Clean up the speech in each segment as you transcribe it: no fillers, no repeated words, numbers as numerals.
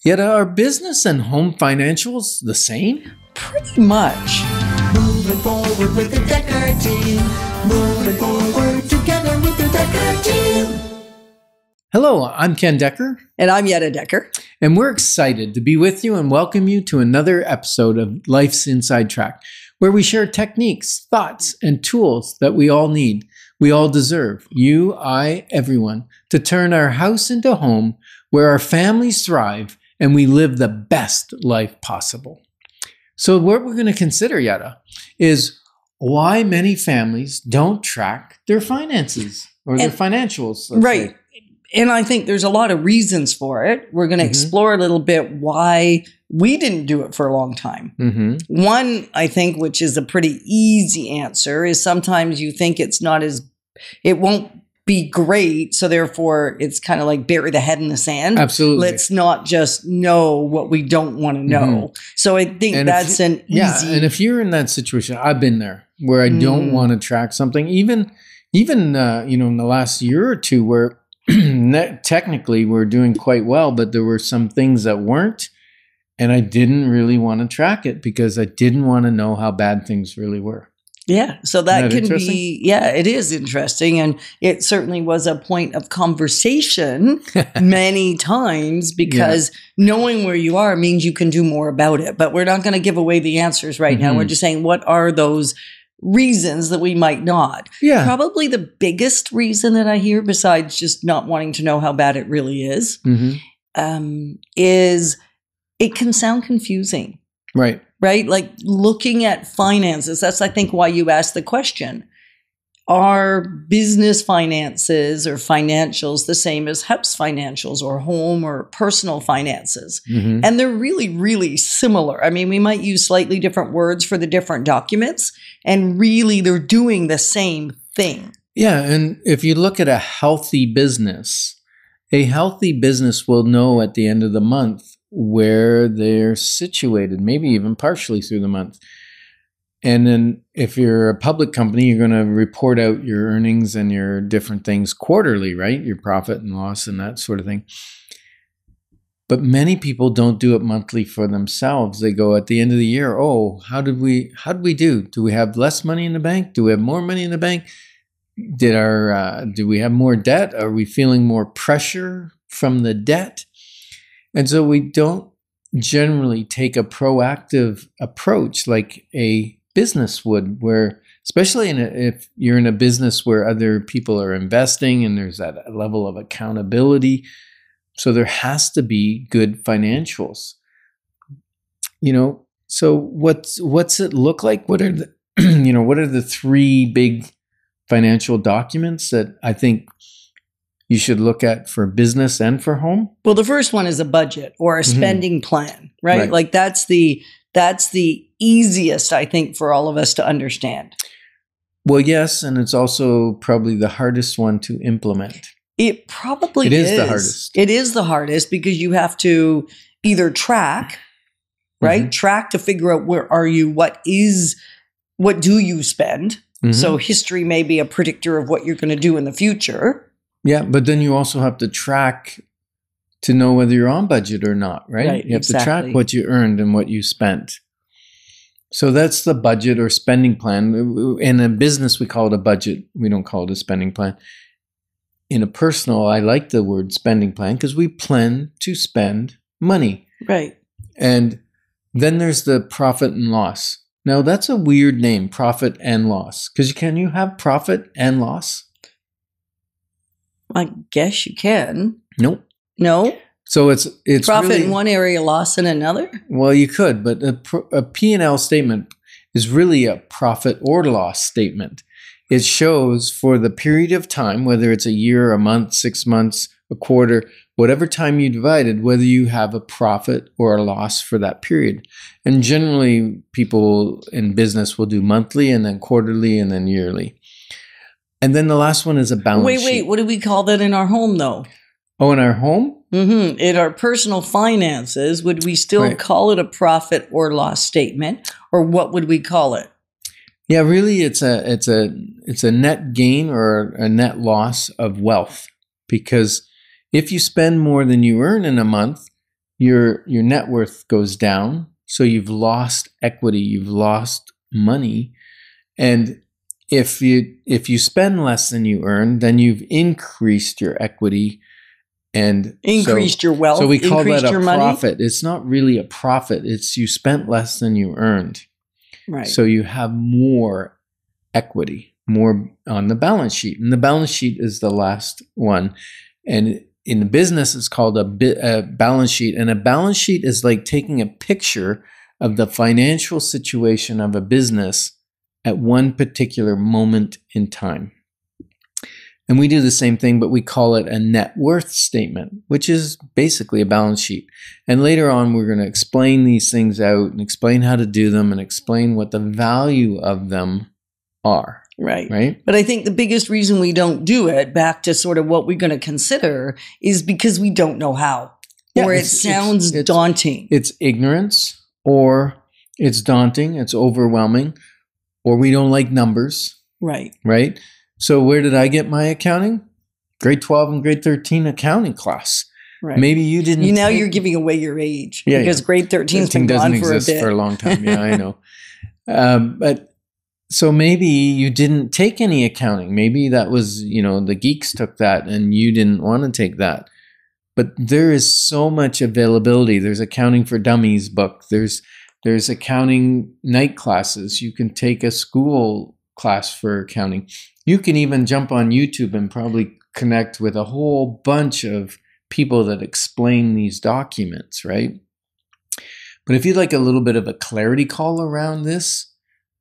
Yet are business and home financials the same? Pretty much. Moving forward with the Dekker Team. Moving forward together with the Dekker Team. Hello, I'm Ken Dekker. And I'm Yetta Dekker. And we're excited to be with you and welcome you to another episode of Life's Inside Track, where we share techniques, thoughts, and tools that we all need, we all deserve, you, I, everyone, to turn our house into home where our families thrive and we live the best life possible. So what we're going to consider, Yetta, is why many families don't track their finances or their financials. Right. Say. And I think there's a lot of reasons for it. We're going to explore a little bit why we didn't do it for a long time. One, I think, which is a pretty easy answer, is sometimes you think it won't be great. So therefore, it's kind of like bury the head in the sand. Absolutely. Let's not just know what we don't want to know. So I think that's an easy. Yeah. And if you're in that situation, I've been there where I don't want to track something, even in the last year or two where technically we're doing quite well, but there were some things that weren't, and I didn't really want to track it because I didn't want to know how bad things really were. Yeah, so that can be, it is interesting. And it certainly was a point of conversation many times because knowing where you are means you can do more about it. But we're not going to give away the answers right now. We're just saying, what are those reasons that we might not? Yeah. Probably the biggest reason that I hear, besides just not wanting to know how bad it really is it can sound confusing. Right. Right? Like looking at finances, that's, I think, why you asked the question. Are business finances or financials the same as house financials or home or personal finances? And they're really, really similar. I mean, we might use slightly different words for the different documents, and really they're doing the same thing. Yeah. And if you look at a healthy business will know at the end of the month where they're situated, maybe even partially through the month. And then if you're a public company, you're going to report out your earnings and your different things quarterly, right? Your profit and loss and that sort of thing. But many people don't do it monthly for themselves. They go at the end of the year, oh, how did we do? Do we have less money in the bank? Do we have more money in the bank? Do we have more debt? Are we feeling more pressure from the debt? And so we don't generally take a proactive approach like a business would, where, especially if you're in a business where other people are investing and there's that level of accountability. So there has to be good financials. So what's it look like? What are the what are the three big financial documents that I think you should look at for business and for home? Well, the first one is a budget or a spending plan, right? Like that's the easiest, I think, for all of us to understand. Well, yes, and it's also probably the hardest one to implement. It probably is. It is the hardest. It is the hardest because you have to either track, right? Track to figure out where are you, what do you spend? So history may be a predictor of what you're going to do in the future. Yeah, but then you also have to track to know whether you're on budget or not, right? You have to track what you earned and what you spent. So that's the budget or spending plan. In a business, we call it a budget. We don't call it a spending plan. In a personal, I like the word spending plan because we plan to spend money. Right. And then there's the profit and loss. Now, that's a weird name, profit and loss. Because can you have profit and loss? I guess you can. Nope. No? So it's profit really, in one area, loss in another? Well, you could, but a P&L statement is really a profit or loss statement. It shows for the period of time, whether it's a year, a month, 6 months, a quarter, whatever time you divided, whether you have a profit or a loss for that period. And generally, people in business will do monthly and then quarterly and then yearly. And then the last one is a balance sheet. Wait, what do we call that in our home, though? Oh, in our home? In our personal finances, would we still call it a profit or loss statement, or what would we call it? Yeah, really, it's a net gain or a net loss of wealth, because if you spend more than you earn in a month, your net worth goes down. So you've lost equity, you've lost money. And if you spend less than you earn, then you've increased your equity and increased your wealth. So we call that a money. profit. It's not really a profit. It's you spent less than you earned. Right. So you have more equity, more on the balance sheet. And the balance sheet is the last one. And in the business, it's called a balance sheet. And a balance sheet is like taking a picture of the financial situation of a business at one particular moment in time. And we do the same thing, but we call it a net worth statement, which is basically a balance sheet. And later on, we're going to explain these things out and explain how to do them and explain what the value of them are. Right. But I think the biggest reason we don't do it, back to sort of what we're going to consider, is because we don't know how. Yeah, or it sounds daunting. It's ignorance, or it's daunting, it's overwhelming, or we don't like numbers. Right. So where did I get my accounting? Grade 12 and grade 13 accounting class. Right. Maybe you didn't. Now you're giving away your age. Yeah, because grade 13's been doesn't gone for a exist bit. for a long time. Yeah, I know. But so maybe you didn't take any accounting. Maybe that was, the geeks took that and you didn't want to take that. But there is so much availability. There's Accounting for Dummies book. There's accounting night classes. You can take a school class for accounting. You can even jump on YouTube and probably connect with a whole bunch of people that explain these documents, right? But if you'd like a little bit of a clarity call around this,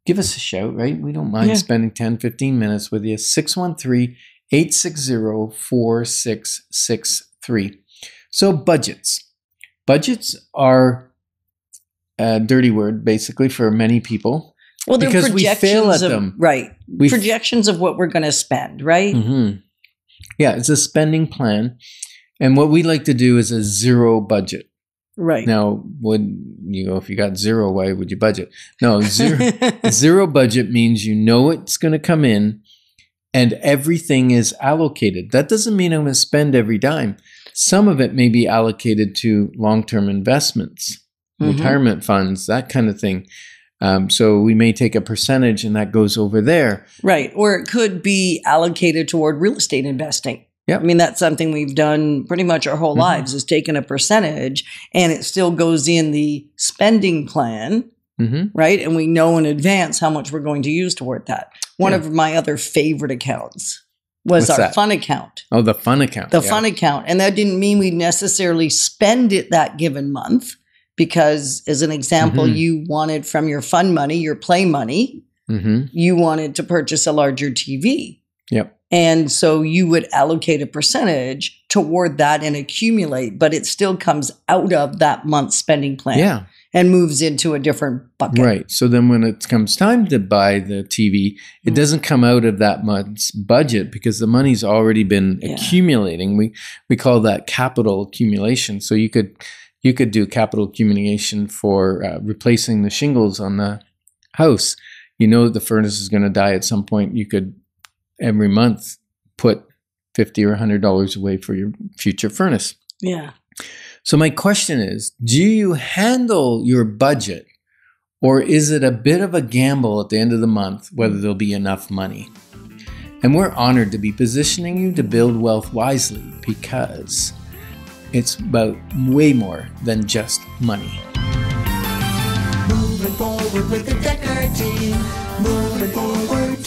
give us a shout, right? We don't mind spending 10, 15 minutes with you. 613-860-4663. So budgets. Budgets are a dirty word, basically, for many people. Well, they're because we fail at them. Right. Projections of what we're going to spend, right? Mm-hmm. Yeah, it's a spending plan. And what we like to do is a zero budget. Right. Now, if you got zero, why would you budget? No, zero budget means it's going to come in and everything is allocated. That doesn't mean I'm going to spend every dime. Some of it may be allocated to long-term investments, retirement funds, that kind of thing. So we may take a percentage and that goes over there. Right. Or it could be allocated toward real estate investing. Yeah. I mean, that's something we've done pretty much our whole lives, is taken a percentage and it still goes in the spending plan, right? And we know in advance how much we're going to use toward that. One of my other favorite accounts was our fun account. Oh, the fun account. The fun account. And that didn't mean we'd necessarily spend it that given month. Because, as an example, you wanted from your fun money, your play money, you wanted to purchase a larger TV. Yep. And so you would allocate a percentage toward that and accumulate, but it still comes out of that month's spending plan and moves into a different bucket. Right. So then when it comes time to buy the TV, it doesn't come out of that month's budget because the money's already been accumulating. We call that capital accumulation. So you could do capital accumulation for replacing the shingles on the house. You know that the furnace is going to die at some point. You could every month put $50 or $100 away for your future furnace. Yeah. So my question is, do you handle your budget, or is it a bit of a gamble at the end of the month whether there'll be enough money? And we're honored to be positioning you to build wealth wisely because it's about way more than just money. Moving forward with the Dekker Team. Moving forward.